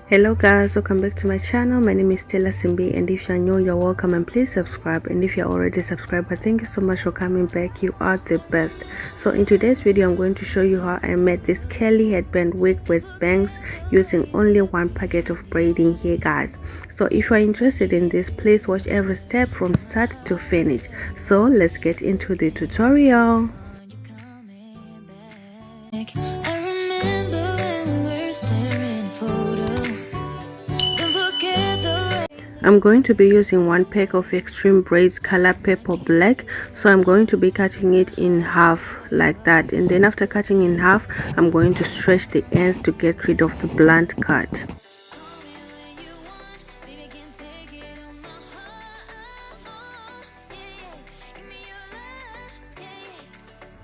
Hello guys, welcome back to my channel. My name is Stella Simbi, and if you're new, you're welcome, and please subscribe. And if you're already subscribed, thank you so much for coming back. You are the best. So in today's video, I'm going to show you how I made this curly headband wig with bangs using only one packet of braiding here, guys. So if you're interested in this, please watch every step from start to finish. So let's get into the tutorial. I'm going to be using one pack of extreme braids color purple black, so I'm going to be cutting it in half like that, and then after cutting in half, I'm going to stretch the ends to get rid of the blunt cut.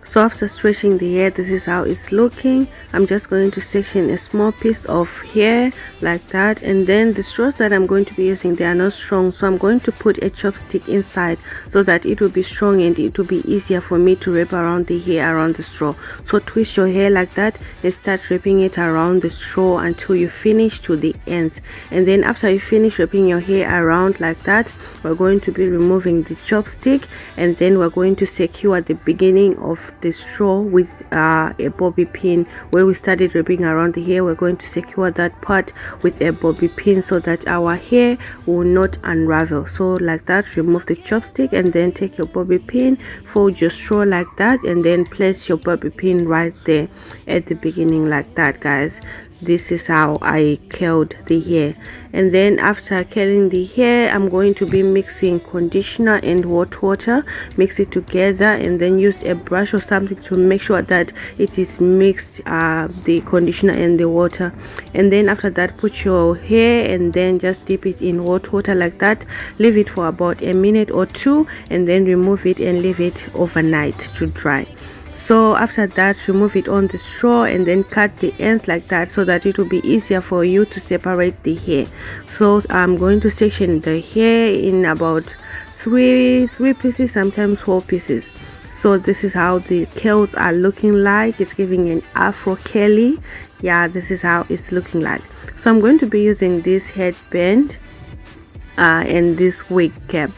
So after stretching the hair, this is how it's looking. I'm just going to section a small piece of hair like that, and then the straws that I'm going to be using, they are not strong, so I'm going to put a chopstick inside so that it will be strong and it will be easier for me to wrap around the hair around the straw. So twist your hair like that and start wrapping it around the straw until you finish to the ends. And then after you finish wrapping your hair around like that, we're going to be removing the chopstick, and then we're going to secure the beginning of the straw with a bobby pin. Where we started wrapping around the hair, we're going to secure that part with a bobby pin so that our hair will not unravel. So like that, remove the chopstick and then take your bobby pin, fold your straw like that, and then place your bobby pin right there at the beginning like that, guys. This is how I curled the hair. And then after curling the hair, I'm going to be mixing conditioner and hot water. Mix it together and then use a brush or something to make sure that it is mixed, the conditioner and the water. And then after that, put your hair and then just dip it in hot water like that. Leave it for about a minute or two, and then remove it and leave it overnight to dry. So after that, remove it on the straw and then cut the ends like that so that it will be easier for you to separate the hair. So I'm going to section the hair in about three pieces, sometimes 4 pieces. So this is how the curls are looking like. It's giving an afro curly. Yeah, this is how it's looking like. So I'm going to be using this headband and this wig cap.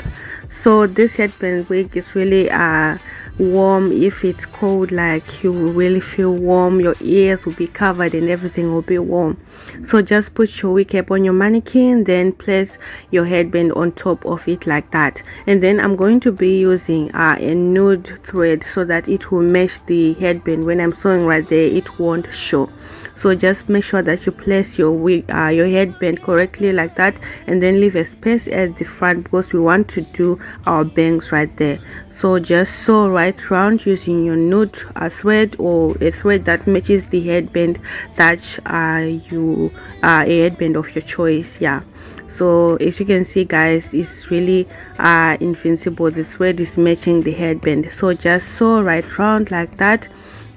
So this headband wig is really warm. If it's cold, like, you will really feel warm, your ears will be covered and everything will be warm. So just put your wig cap on your mannequin, then place your headband on top of it like that. And then I'm going to be using a nude thread so that it will match the headband. When I'm sewing right there, it won't show. So just make sure that you place your wig, your headband correctly like that, and then leave a space at the front because we want to do our bangs right there. So just sew right round using your nude thread or a thread that matches the headband that a headband of your choice. Yeah. So as you can see, guys, it's really invincible. The thread is matching the headband. So just sew right round like that.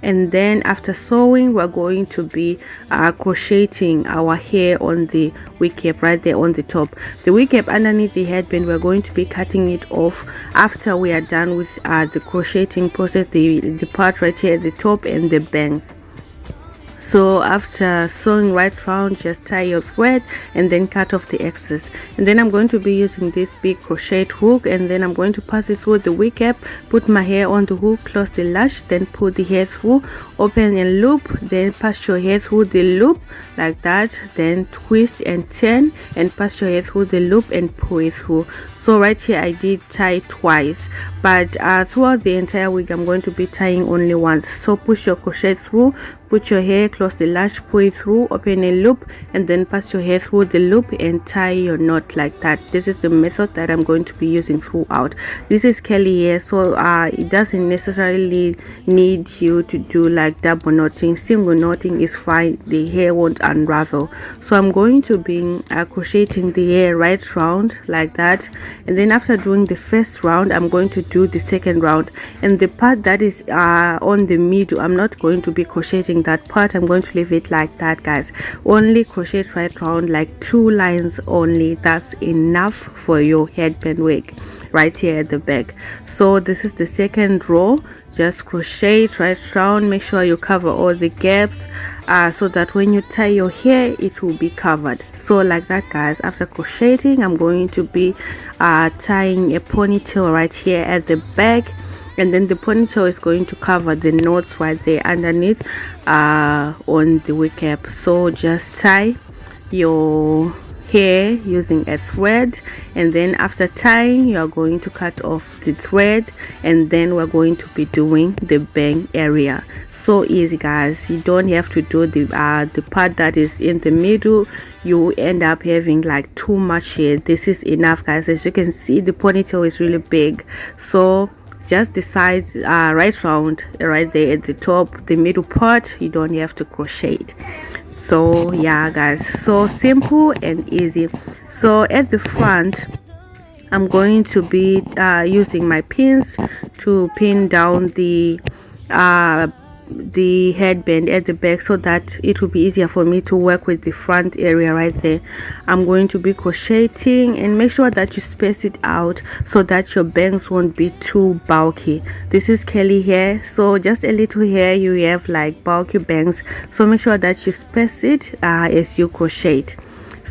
And then after sewing, we're going to be crocheting our hair on the wig cap right there on the top. The wig cap underneath the headband, we're going to be cutting it off after we are done with the crocheting process, the part right here at the top and the bangs. So after sewing right round, just tie your thread and then cut off the excess. And then I'm going to be using this big crochet hook, and then I'm going to pass it through the wig cap, put my hair on the hook, close the lash, then pull the hair through, open and loop, then pass your hair through the loop like that, then twist and turn and pass your hair through the loop and pull it through. So right here I did tie twice, but throughout the entire wig I'm going to be tying only once. So push your crochet through, put your hair, close the lash, pull it through, open a loop, and then pass your hair through the loop and tie your knot like that. This is the method that I'm going to be using throughout. This is curly hair, so it doesn't necessarily need you to do like double knotting. Single knotting is fine, the hair won't unravel. So I'm going to be crocheting the hair right round like that, and then after doing the first round, I'm going to do the second round, and the part that is on the middle, I'm not going to be crocheting that part. I'm going to leave it like that, guys. Only crochet right round, like 2 lines only. That's enough for your headband wig right here at the back. So this is the second row. Just crochet right round, make sure you cover all the gaps. so that when you tie your hair it will be covered. So like that, guys. After crocheting, I'm going to be tying a ponytail right here at the back, and then the ponytail is going to cover the knots right there underneath on the wig cap. So just tie your hair using a thread, and then after tying you are going to cut off the thread, and then we're going to be doing the bang area. So easy, guys. You don't have to do the part that is in the middle. You end up having like too much hair. This is enough, guys. As you can see, the ponytail is really big, so just the sides right round right there at the top, the middle part, you don't have to crochet it. So yeah, guys, so simple and easy. So at the front, I'm going to be using my pins to pin down the headband at the back, so that it will be easier for me to work with the front area right there. I'm going to be crocheting, and make sure that you space it out so that your bangs won't be too bulky. This is curly hair, so just a little hair you have like bulky bangs, so make sure that you space it as you crochet.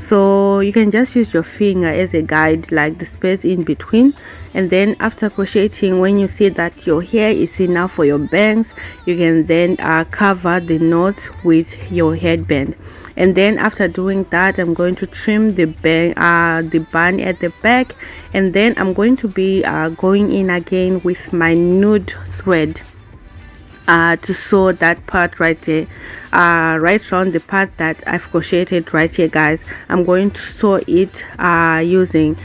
So you can just use your finger as a guide, like the space in between. And then after crocheting, when you see that your hair is enough for your bangs, you can then cover the knots with your headband. And then after doing that, I'm going to trim the bun at the back, and then I'm going to be going in again with my nude thread to sew that part right there, right around the part that I've crocheted right here, guys. I'm going to sew it using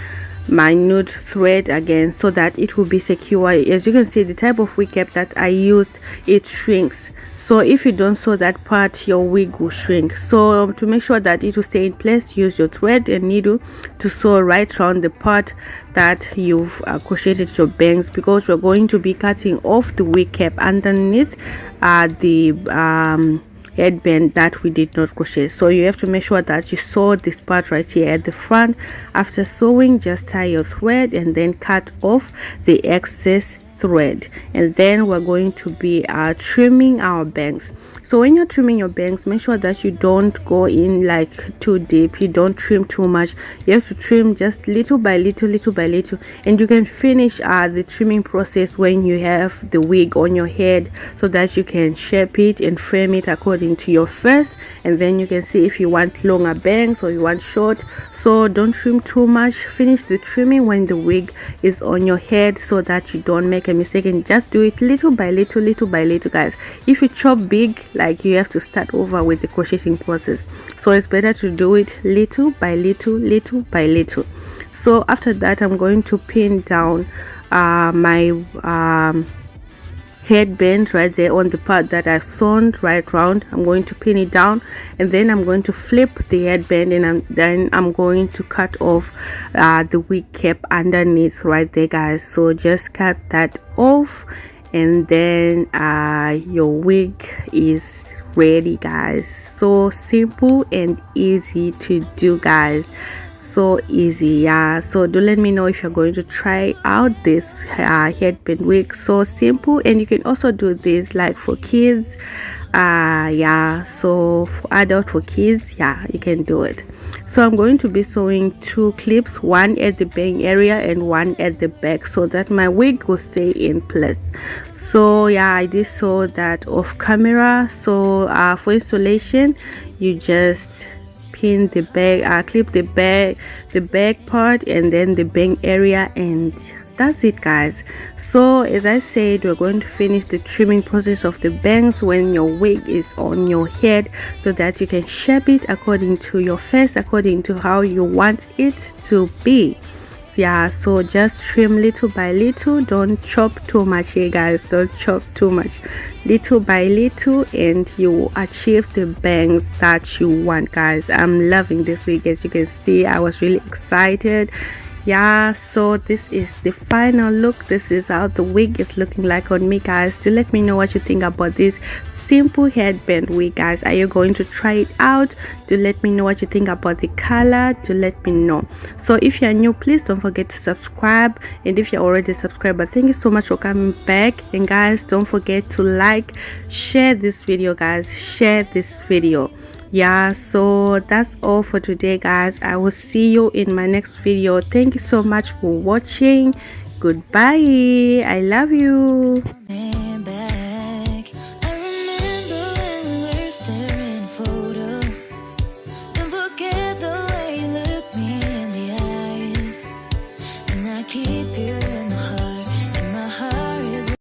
my nude thread again, so that it will be secure. As you can see, the type of wig cap that I used, it shrinks. So if you don't sew that part, your wig will shrink. So to make sure that it will stay in place, use your thread and needle to sew right around the part that you've crocheted your bangs, because we're going to be cutting off the wig cap underneath the headband that we did not crochet. So you have to make sure that you sew this part right here at the front. After sewing, just tie your thread and then cut off the excess thread, and then we're going to be trimming our bangs. So when you're trimming your bangs, make sure that you don't go in like too deep. You don't trim too much. You have to trim just little by little, and you can finish the trimming process when you have the wig on your head, so that you can shape it and frame it according to your face. And then you can see if you want longer bangs or you want short. So don't trim too much. Finish the trimming when the wig is on your head, so that you don't make a mistake, and just do it little by little, guys. If you chop big, like, you have to start over with the crocheting process. So it's better to do it little by little. So after that, I'm going to pin down my headband right there on the part that I sewn right round. I'm going to pin it down, and then I'm going to flip the headband, and then I'm going to cut off the wig cap underneath right there, guys. So just cut that off, and then your wig is ready, guys. So simple and easy to do, guys. So easy. Yeah, so do let me know if you're going to try out this headband wig. So simple, and you can also do this like for kids. Yeah, so for adult, for kids, yeah, you can do it. So I'm going to be sewing 2 clips, one at the bang area and one at the back, so that my wig will stay in place. So yeah, I did sew that off camera. So for installation, you just pin the back, clip the back part, and then the bang area, and that's it, guys. So as I said, we're going to finish the trimming process of the bangs when your wig is on your head, so that you can shape it according to your face, according to how you want it to be. Yeah, so just trim little by little. Don't chop too much here, guys. Don't chop too much. Little by little, and you will achieve the bangs that you want, guys. I'm loving this wig. As you can see, I was really excited. Yeah, so this is the final look. This is how the wig is looking like on me, guys. Do let me know what you think about this simple headband wig, guys. Are you going to try it out? To let me know what you think about the color, to let me know. So if you're new, please don't forget to subscribe, and if you're already subscribed, thank you so much for coming back. And guys, don't forget to like, share this video, guys. Share this video. Yeah, so that's all for today, guys. I will see you in my next video. Thank you so much for watching. Goodbye. I love you.